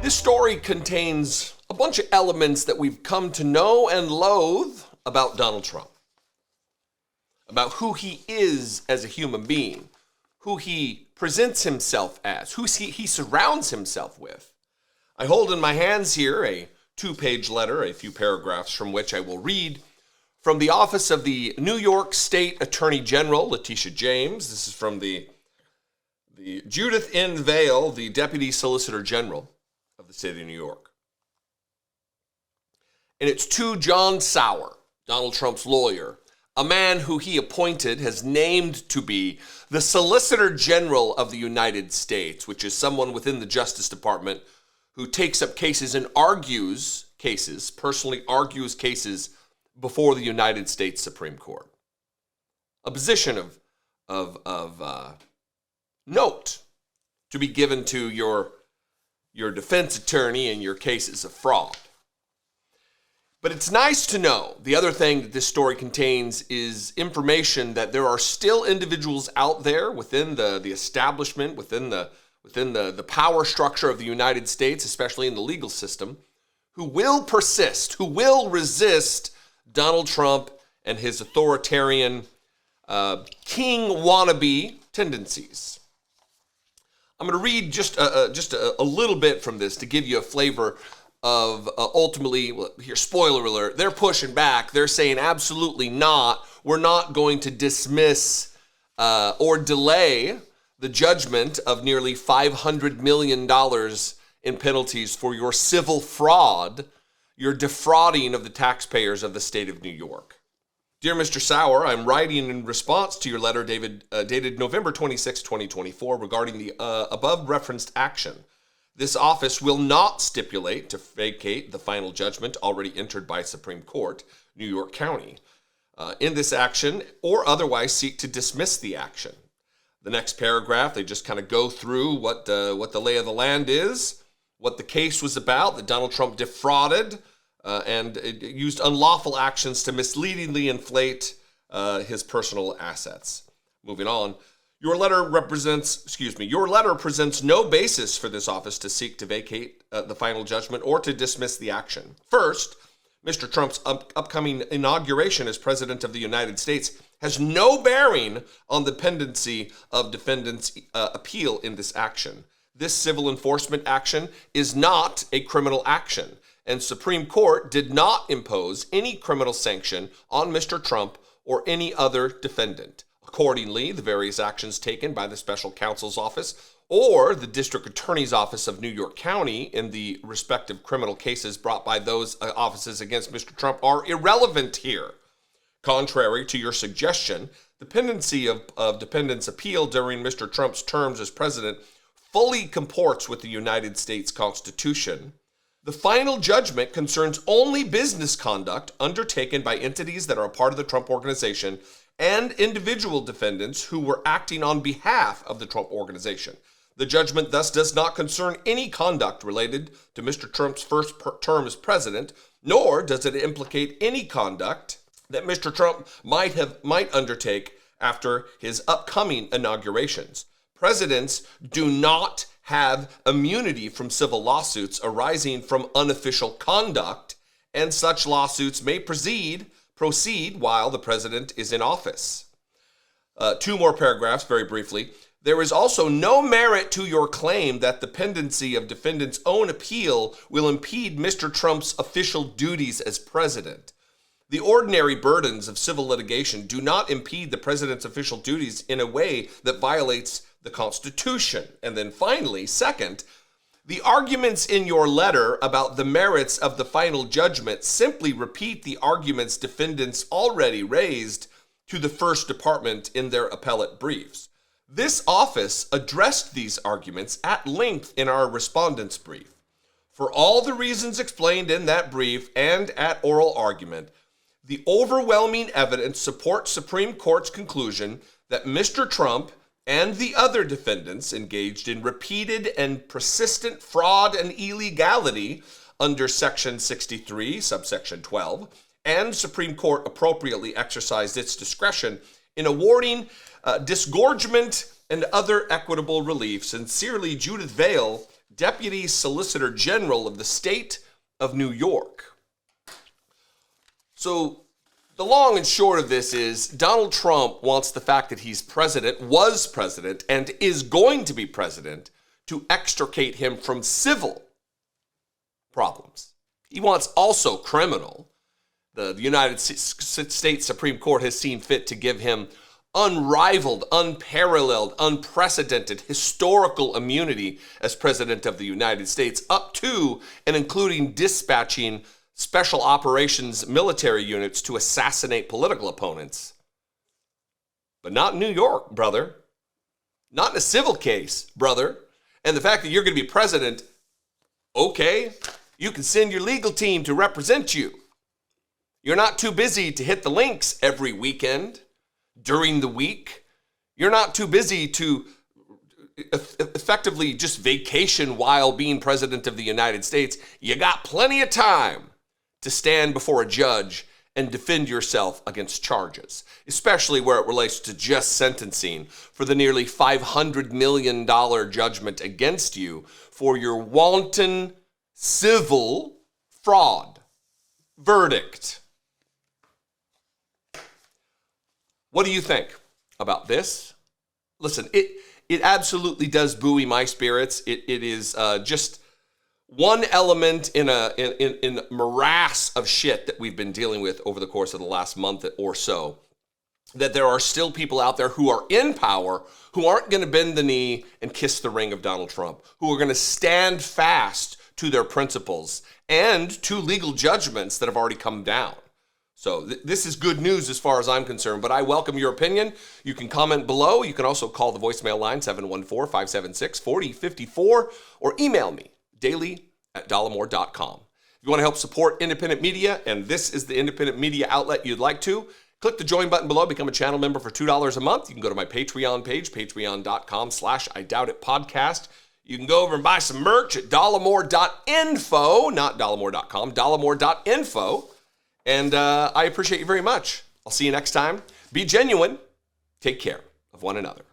This story contains a bunch of elements that we've come to know and loathe about Donald Trump, about who he is as a human being, who he presents himself as, who he surrounds himself with. I hold in my hands here a 2-page letter, a few paragraphs from which I will read from the office of the New York State Attorney General, Letitia James. This is from the Judith N. Vale, the Deputy Solicitor General of the state of New York. And it's to John Sauer, Donald Trump's lawyer, a man who he appointed, has named to be the Solicitor General of the United States, which is someone within the Justice Department who takes up cases and argues cases, personally argues cases before the United States Supreme Court. A position of note to be given to your defense attorney in your cases of fraud. But it's nice to know, the other thing that this story contains is information that there are still individuals out there within the establishment, within the power structure of the United States, especially in the legal system, who will persist, who will resist Donald Trump and his authoritarian king wannabe tendencies. I'm going to read just a little bit from this to give you a flavor of ultimately, well, here, spoiler alert, they're pushing back. They're saying absolutely not. We're not going to dismiss or delay the judgment of nearly $500 million in penalties for your civil fraud, your defrauding of the taxpayers of the state of New York. Dear Mr. Sauer, I'm writing in response to your letter dated November 26, 2024, regarding the above referenced action. This office will not stipulate to vacate the final judgment already entered by Supreme Court, New York County, in this action, or otherwise seek to dismiss the action. The next paragraph, they just kind of go through what the lay of the land is, what the case was about, that Donald Trump defrauded and used unlawful actions to misleadingly inflate his personal assets. Moving on. Your letter presents no basis for this office to seek to vacate the final judgment or to dismiss the action. First, Mr. Trump's upcoming inauguration as President of the United States has no bearing on the pendency of defendants' appeal in this action. This civil enforcement action is not a criminal action, and Supreme Court did not impose any criminal sanction on Mr. Trump or any other defendant. Accordingly, the various actions taken by the special counsel's office or the district attorney's office of New York County in the respective criminal cases brought by those offices against Mr. Trump are irrelevant here. Contrary to your suggestion, the pendency of defendants' appeal during Mr. Trump's terms as president fully comports with the United States Constitution. The final judgment concerns only business conduct undertaken by entities that are a part of the Trump Organization and individual defendants who were acting on behalf of the Trump Organization. The judgment thus does not concern any conduct related to Mr. Trump's first term as president, nor does it implicate any conduct that Mr. Trump might undertake after his upcoming inaugurations. Presidents do not have immunity from civil lawsuits arising from unofficial conduct, and such lawsuits may proceed while the president is in office. 2 more paragraphs, very briefly. There is also no merit to your claim that the pendency of defendants' own appeal will impede Mr. Trump's official duties as president. The ordinary burdens of civil litigation do not impede the president's official duties in a way that violates the Constitution. And then finally, second, the arguments in your letter about the merits of the final judgment simply repeat the arguments defendants already raised to the First Department in their appellate briefs. This office addressed these arguments at length in our respondent's brief. For all the reasons explained in that brief and at oral argument, the overwhelming evidence supports Supreme Court's conclusion that Mr. Trump and the other defendants engaged in repeated and persistent fraud and illegality under Section 63, subsection 12, and Supreme Court appropriately exercised its discretion in awarding disgorgement and other equitable relief. Sincerely, Judith Vale, Deputy Solicitor General of the state of New York. So the long and short of this is Donald Trump wants the fact that he's president, was president, and is going to be president to extricate him from civil problems. He wants also criminal. The United States Supreme Court has seen fit to give him unrivaled, unparalleled, unprecedented historical immunity as president of the United States, up to and including dispatching special operations military units to assassinate political opponents. But not in New York, brother. Not in a civil case, brother. And the fact that you're going to be president, okay, you can send your legal team to represent you. You're not too busy to hit the links every weekend, during the week. You're not too busy to effectively just vacation while being president of the United States. You got plenty of time to stand before a judge and defend yourself against charges, especially where it relates to just sentencing for the nearly $500 million judgment against you for your wanton civil fraud verdict. What do you think about this? Listen, it absolutely does buoy my spirits. It is just one element in a morass of shit that we've been dealing with over the course of the last month or so. That there are still people out there who are in power who aren't going to bend the knee and kiss the ring of Donald Trump, who are going to stand fast to their principles and to legal judgments that have already come down. So this is good news as far as I'm concerned, but I welcome your opinion. You can comment below. You can also call the voicemail line 714-576-4054 or email me daily@dollemore.com. If you want to help support independent media, and this is the independent media outlet you'd like to, click the join button below, become a channel member for $2 a month. You can go to my Patreon page, patreon.com/IDoubtItPodcast. You can go over and buy some merch at dollemore.info, not dollemore.com, dollemore.info. And I appreciate you very much. I'll see you next time. Be genuine. Take care of one another.